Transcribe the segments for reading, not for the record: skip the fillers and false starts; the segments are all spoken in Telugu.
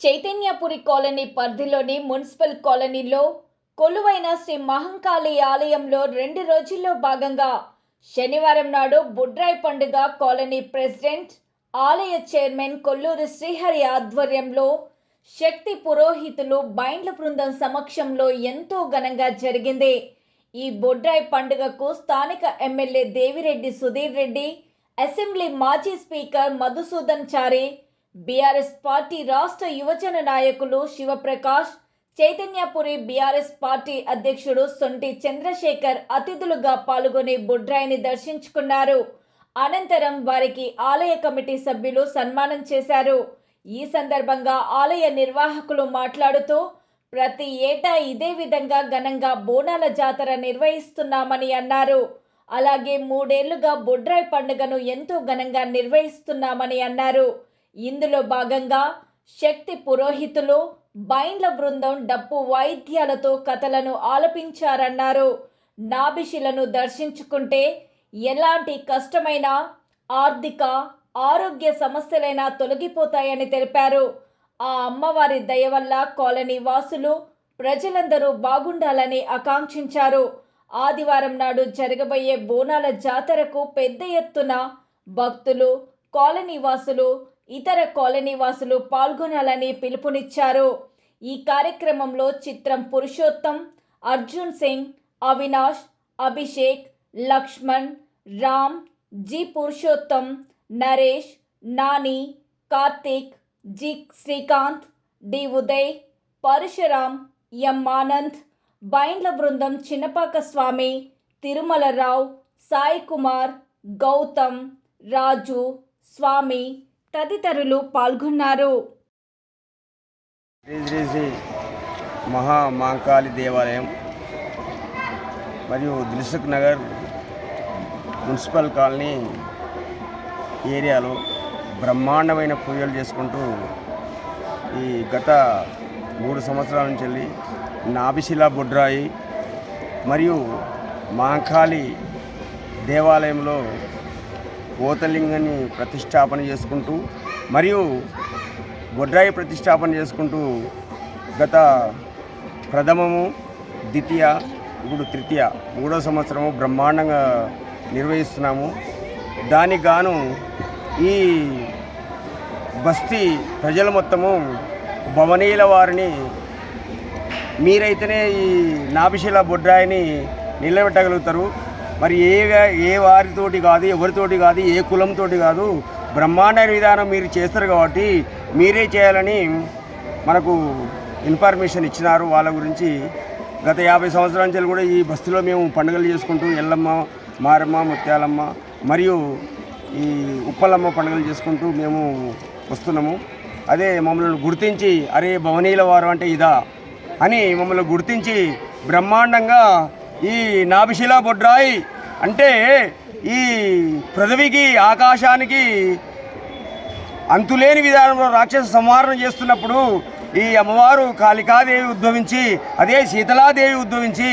చైతన్యపురి కాలనీ పరిధిలోని మున్సిపల్ కాలనీలో కొలువైన శ్రీ మహంకాళి ఆలయంలో 2 రోజుల్లో భాగంగా శనివారం నాడు బుడ్రాయి పండుగ కాలనీ ప్రెసిడెంట్ ఆలయ చైర్మన్ కొల్లూరి శ్రీహరి ఆధ్వర్యంలో శక్తి పురోహితులు బైండ్ల బృందం సమక్షంలో ఎంతో ఘనంగా జరిగింది. ఈ బుడ్రాయి పండుగకు స్థానిక ఎమ్మెల్యే దేవిరెడ్డి సుధీర్ రెడ్డి, అసెంబ్లీ మాజీ స్పీకర్ మధుసూదన్ చారి, బీఆర్ఎస్ పార్టీ రాష్ట్ర యువజన నాయకులు శివప్రకాష్, చైతన్యపురి బీఆర్ఎస్ పార్టీ అధ్యక్షుడు సొంటి చంద్రశేఖర్ అతిథులుగా పాల్గొని బుడ్రాయిని దర్శించుకున్నారు. అనంతరం వారికి ఆలయ కమిటీ సభ్యులు సన్మానం చేశారు. ఈ సందర్భంగా ఆలయ నిర్వాహకులు మాట్లాడుతూ ప్రతి ఏటా ఇదే విధంగా ఘనంగా బోనాల జాతర నిర్వహిస్తున్నామని అన్నారు. అలాగే 3 ఏళ్లుగా బుడ్రాయి పండుగను ఎంతో ఘనంగా నిర్వహిస్తున్నామని అన్నారు. ఇందులో భాగంగా శక్తి పురోహితులు బైండ్ల బృందం డప్పు వాయిద్యాలతో కథలను ఆలపించారన్నారు. నాభిశిలను దర్శించుకుంటే ఎలాంటి కష్టమైన ఆర్థిక ఆరోగ్య సమస్యలైనా తొలగిపోతాయని తెలిపారు. ఆ అమ్మవారి దయ వల్ల కాలనీ వాసులు ప్రజలందరూ బాగుండాలని ఆకాంక్షించారు. ఆదివారం నాడు జరగబోయే బోనాల జాతరకు పెద్ద ఎత్తున భక్తులు, కాలనీ వాసులు, ఇతర కాలనీ వాసులు పాల్గొనాలని పిలుపునిచ్చారు. ఈ కార్యక్రమంలో చిత్రం Purushottam, Arjun Singh, Avinash, Abhishek, Lakshman, Ram, G Purushottam, Naresh, Nani, Karthik, G Srikanth, D Uday, Parasuram, M Anand, బైండ్ల బృందం చిన్నపాక స్వామి, తిరుమల రావు, సాయి కుమార్, గౌతమ్, రాజు, స్వామి తదితరులు పాల్గొన్నారు. శ్రీ శ్రీ మహామాంకాళి దేవాలయం మరియు దిల్సుఖ్ నగర్ మున్సిపల్ కాలనీ ఏరియాలో బ్రహ్మాండమైన పూజలు చేసుకుంటూ ఈ గత 3 సంవత్సరాల నుంచి వెళ్ళి నాభిశిల బుడ్రాయి మరియు మహంకాళి దేవాలయంలో ఓతలింగాన్ని ప్రతిష్టాపన చేసుకుంటూ మరియు బుడ్రాయి ప్రతిష్టాపన చేసుకుంటూ గత ప్రథమము, ద్వితీయ, ఇప్పుడు తృతీయ 3వ సంవత్సరము బ్రహ్మాండంగా నిర్వహిస్తున్నాము. దానికి గాను ఈ బస్తీ ప్రజలు మొత్తము భవనీయుల వారిని మీరైతేనే ఈ నాభిశిల బుడ్రాయిని నిలబెట్టగలుగుతారు, మరి ఏ వారితోటి కాదు, ఎవరితోటి కాదు, ఏ కులంతోటి కాదు, బ్రహ్మాండమైన విధానం మీరు చేస్తారు కాబట్టి మీరే చేయాలని మనకు ఇన్ఫర్మేషన్ ఇచ్చినారు. వాళ్ళ గురించి గత 50 సంవత్సరాల నుంచి కూడా ఈ బస్తీలో మేము పండుగలు చేసుకుంటూ ఎల్లమ్మ, మారమ్మ, ముత్యాలమ్మ మరియు ఈ ఉప్పలమ్మ పండుగలు చేసుకుంటూ మేము వస్తున్నాము. అదే మమ్మల్ని గుర్తించి అరే భవనీయుల వారు అంటే ఇదా అని మమ్మల్ని గుర్తించి బ్రహ్మాండంగా ఈ నాభిశిల బుడ్రాయి అంటే ఈ పృథివికి ఆకాశానికి అంతులేని విధానంలో రాక్షస సంహారణ చేస్తున్నప్పుడు ఈ అమ్మవారు కాళికాదేవి ఉద్భవించి, అదే శీతలాదేవి ఉద్భవించి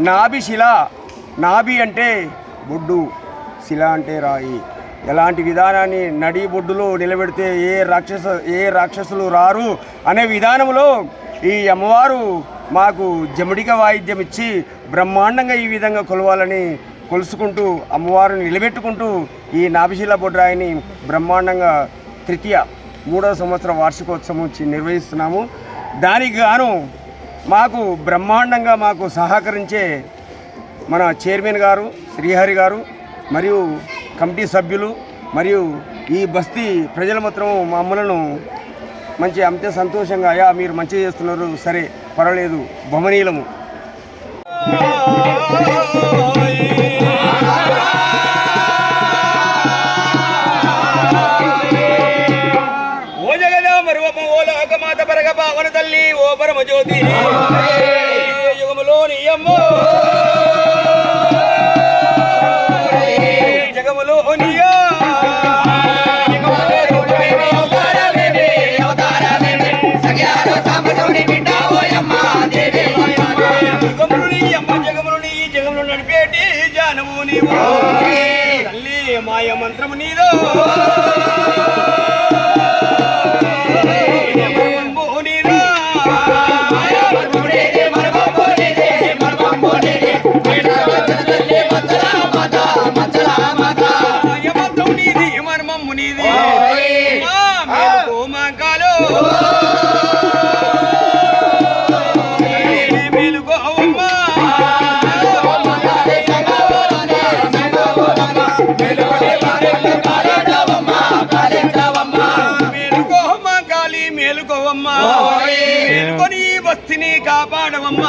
నాభిశిల, నాభి అంటే బొడ్డు, శిల అంటే రాయి, ఎలాంటి విధానాన్ని నడి బొడ్డులో నిలబెడితే ఏ రాక్షసులు రారు అనే విధానంలో ఈ అమ్మవారు మాకు జమడిక వాయిద్యం ఇచ్చి బ్రహ్మాండంగా ఈ విధంగా కొలవాలని కొలుసుకుంటూ అమ్మవారిని నిలబెట్టుకుంటూ ఈ నాభిశిల బుడ్రాయిని బ్రహ్మాండంగా తృతీయ 3వ సంవత్సర వార్షికోత్సవం నిర్వహిస్తున్నాము. దానికి గాను మాకు బ్రహ్మాండంగా మాకు సహకరించే మన చైర్మన్ గారు శ్రీహరి గారు మరియు కమిటీ సభ్యులు మరియు ఈ బస్తీ ప్రజల మాత్రం మమ్మలను మంచి అంతే సంతోషంగా అయ్యా మీరు మంచిగా చేస్తున్నారు, సరే పర్వాలేదు, భవనీయులము. ఓ జగదా మరువమ్మ ఓ లోకమాత పరగ పావన తల్లి ఓ పరమ జ్యోతి యుగములోని అమ్మో జగములోనియా జగములు నడిపేటి జానవు నీవు తల్లి మాయ మంత్రము నీదో అమ్మ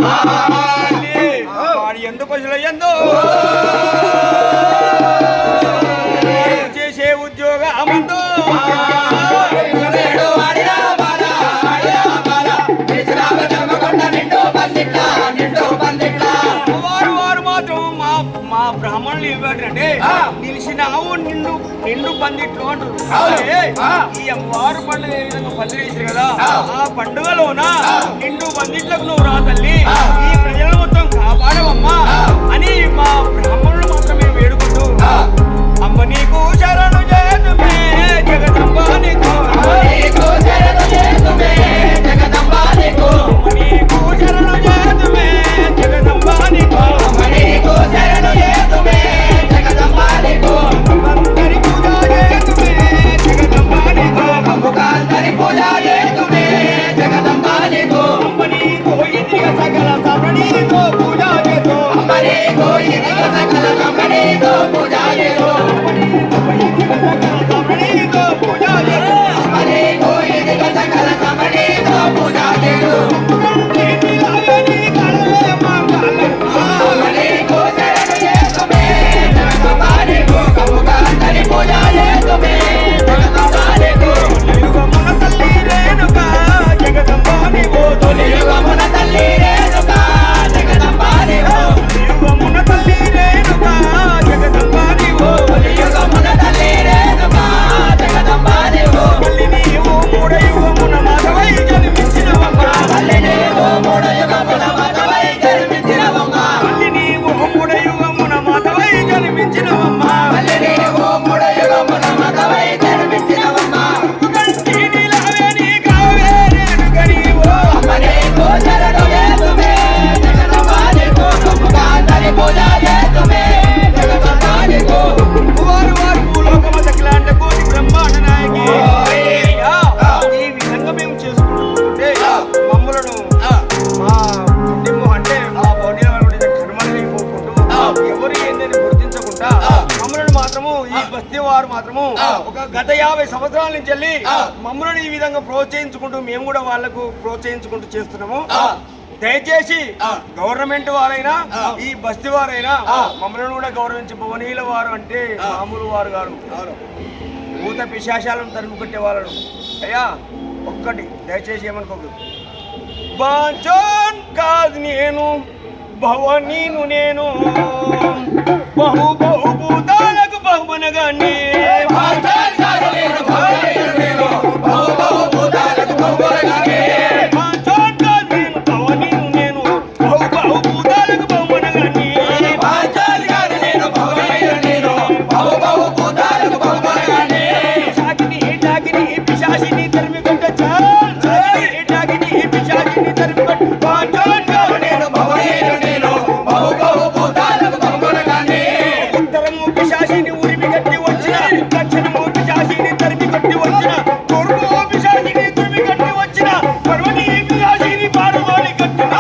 వాడి ఎందు పశువుల ఎందు చేసే ఉద్యోగ అమందు వారు మాత్రం మా బ్రాహ్మణులు ఏమంటే నిలిచినావు నిండు పందిట్లు అంటారు. ఈ అమ్మవారు పండుగ ఏ విధంగా పందిరి వేసారు కదా, ఆ పండుగలోన నిండు పందిట్లకు నువ్వు రా తల్లి, ఈ ప్రజల మొత్తం కాపాడవమ్మా అని మా బ్రాహ్మణులు మాత్రమే వేడుకుంటూ అమ్మ నీకు శరణు చేతుమే జగదంబ నీకు, నీకు శరణు చేతుమే జగదంబ నీకు, నీకు శరణు చేతుమే జగదంబ నీకు, నీకు శరణు చేతుమే జగదంబ నీకు, అందరి పూజ చేతుమే జగదంబ నీకు, అందరి పూజ చేతుమే జగదంబ నీకు, అమ్మ నీకు ఇదిగ సకల సమణీతో పూజ చేతు, అమ్మ నీకు ఇదిగ సకల సమణీతో పూజ చేతు, సమణీతో పూజ చేతు, అమ్మ నీకు ఇదిగ సకల సమణీతో పూజ చేతు, ఒక గత 50 సంవత్సరాల నుంచి వెళ్ళి మమ్మల్ని ఈ విధంగా ప్రోత్సహించుకుంటూ మేము కూడా వాళ్ళకు ప్రోత్సహించుకుంటూ చేస్తున్నాము. దయచేసి గవర్నమెంట్ వారైనా ఈ బస్తీ వారైనా మమ్మల్ని కూడా గౌరవించి భవనీయుల వారు అంటే మామూలు వారు గారు భూత పిశాచాలను తరిమి కొట్టే వాళ్ళను అయ్యా ఒక్కటి దయచేసి ఏమనుకోదు, బాంచోన్ కాదు నేను భవనీను నేను బహుభూతాలకు బహుమనగానే పిశాచిని తరిమి కొట్ట ఉత్తరము పిశాచిని ఉరిమి కట్టి వచ్చిన, దక్షిణము పిశాచిని తరిమి కట్టి వచ్చిన, తూర్పు పిశాచిని తురిమి కట్టి వచ్చిన, పర్వని పిశాచిని పాడుకోని కట్టిన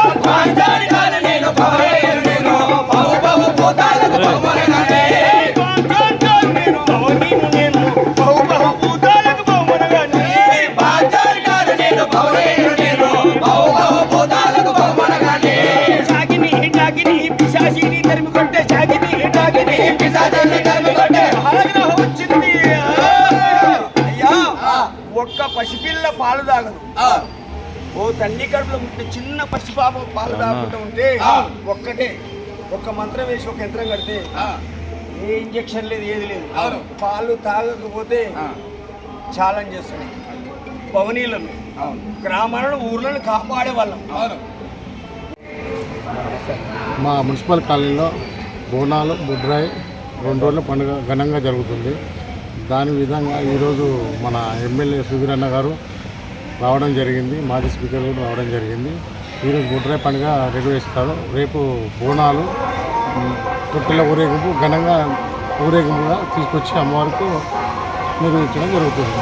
ఒక్క పసిపిల్ల పాలు తాగదు. ఓ తల్లి కడుపులో ఉంటే చిన్న పసిపాప పాలు తాగుతూ ఉంటే ఒక్క మంత్రం వేసి ఒక యంత్రం కడితే ఏ ఇంజక్షన్ లేదు ఏది లేదు, పాలు తాగకపోతే ఛాలెంజ్ చేస్తున్నాయి. భవనీలను గ్రామాలను ఊర్లను కాపాడే వాళ్ళం. మా మున్సిపల్ కాలనీలో బోనాలు బుడ్రాయి 2 రోజుల పండుగ ఘనంగా జరుగుతుంది. దాని విధంగా ఈరోజు మన ఎమ్మెల్యే సుధీరన్న గారు రావడం జరిగింది, మాజీ స్పీకర్ కూడా రావడం జరిగింది. ఈరోజు బుడ్రాయి పండుగ నిర్వహిస్తారు. రేపు బోనాలు తొట్టెల ఊరేగింపు ఘనంగా ఊరేగింపుగా తీసుకొచ్చి అమ్మవారికి నిర్వహించడం జరుగుతుంది.